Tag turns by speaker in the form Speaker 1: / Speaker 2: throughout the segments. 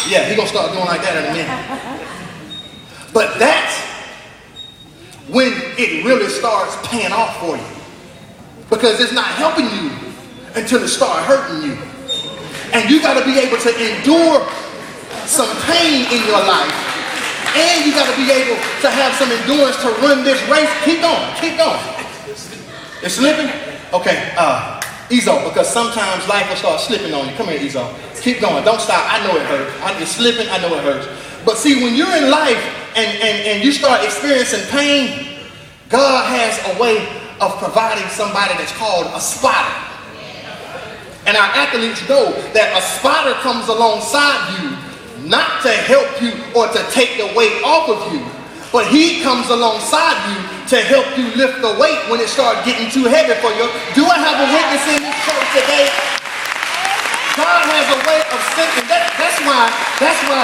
Speaker 1: Yeah, he's going to start doing like that in a minute. But that's when it really starts paying off for you. Because it's not helping you until it starts hurting you. And you got to be able to endure some pain in your life. And you got to be able to have some endurance to run this race. Keep going, keep going. It's slipping? Okay, Ezo, because sometimes life will start slipping on you. Come here, Ezo. Keep going, don't stop. I know it hurts. It's slipping, I know it hurts. But see, when you're in life and you start experiencing pain, God has a way of providing somebody that's called a spotter. And our athletes know that a spotter comes alongside you not to help you or to take the weight off of you, but he comes alongside you to help you lift the weight when it starts getting too heavy for you. Do I have a witness in this church today? God has a way of sending. That's why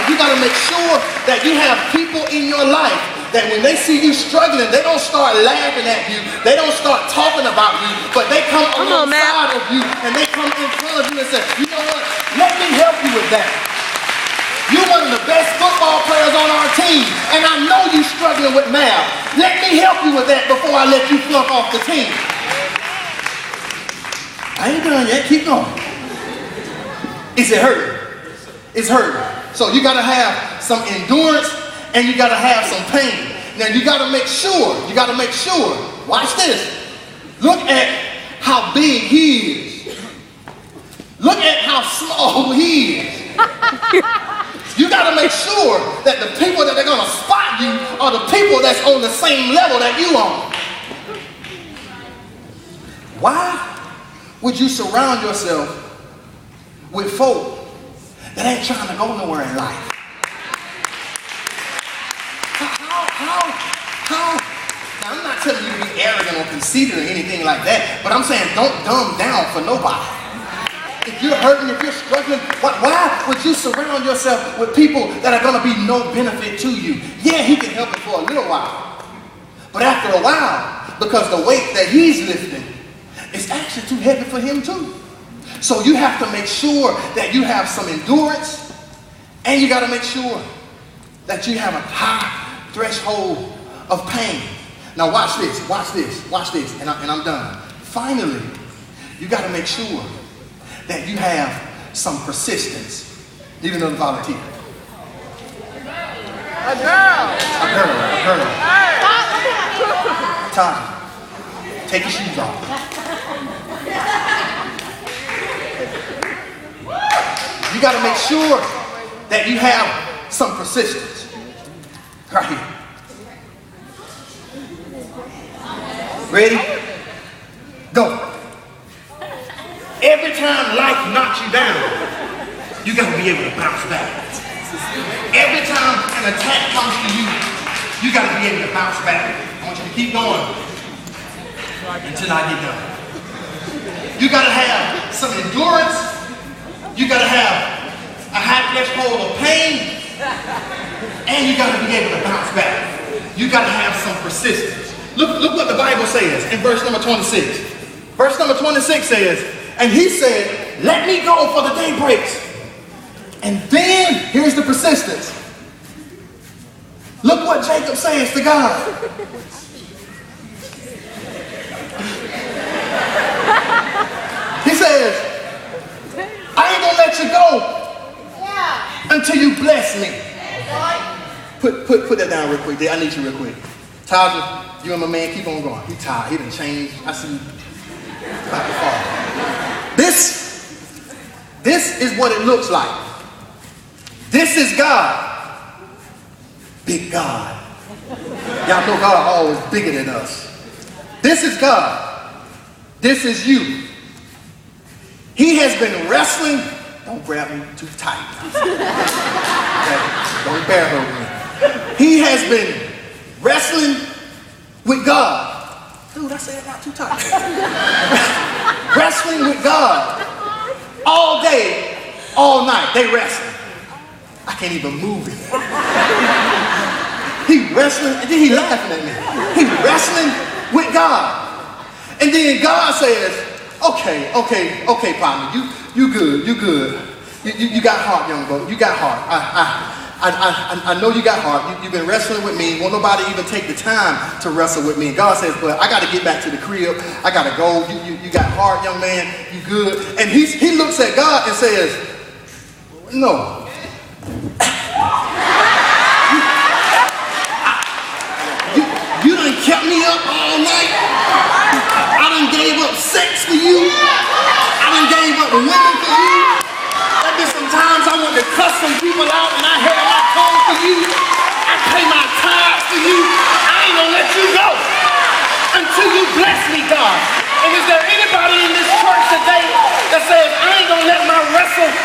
Speaker 1: you got to make sure that you have people in your life that when they see you struggling, they don't start laughing at you. They don't start talking about you, but they come alongside of you and they come in front of you and say, you know what? Let me help you with that. You're one of the best football players on our team, and I know you're struggling with math. Let me help you with that before I let you flunk off the team. I ain't done yet. Keep going. Is it hurting? It's hurting. So you got to have some endurance and you got to have some pain. Now you got to make sure, watch this. Look at how big he is. Look at how small he is. You got to make sure that the people that they're going to spot you are the people that's on the same level that you are. Why would you surround yourself with folk that ain't trying to go nowhere in life? How? Now, I'm not telling you to be arrogant or conceited or anything like that, but I'm saying don't dumb down for nobody. If you're hurting, if you're struggling, why would you surround yourself with people that are going to be no benefit to you? Yeah, he can help you for a little while, but after a while, because the weight that he's lifting is actually too heavy for him too. So you have to make sure that you have some endurance, and you got to make sure that you have a high threshold of pain. Now watch this, and I'm done. Finally, you got to make sure that you have some persistence. Need another volunteer.
Speaker 2: A girl.
Speaker 1: Time. Take your shoes off. You got to make sure that you have some persistence. Right here. Ready? Go. Every time life knocks you down, you got to be able to bounce back. Every time an attack comes to you, you got to be able to bounce back. I want you to keep going until I get done. You got to have some endurance. You got to have a high threshold of pain. And you got to be able to bounce back. You got to have some persistence. Look what the Bible says in verse number 26. Verse number 26 says, and he said, let me go for the day breaks. And then, here's the persistence. Look what Jacob says to God. He says, I ain't gonna let you go until you bless me. Put that down real quick. I need you real quick. Taja, you and my man keep on going. He tired. He done changed. I see you about to fall. This is what it looks like. This is God. Big God. Y'all know God always bigger than us. This is God. This is you. He has been wrestling. Don't grab me too tight. Okay? Don't bear hug me. He has been wrestling with God. Dude, I said not too tight. Wrestling with God all day, all night. They wrestling. I can't even move it. He wrestling, and then he laughing at me. He wrestling with God. And then God says, okay, partner, you good. You got heart, young boy. You got heart. I know you got heart. You've been wrestling with me. Won't nobody even take the time to wrestle with me. God says, but I got to get back to the crib. I got to go. You got heart, young man. You good. And he looks at God and says, no. You done kept me up all night. I done gave up sex for you. I done gave up women for you. There's been some times I want to cuss some people out.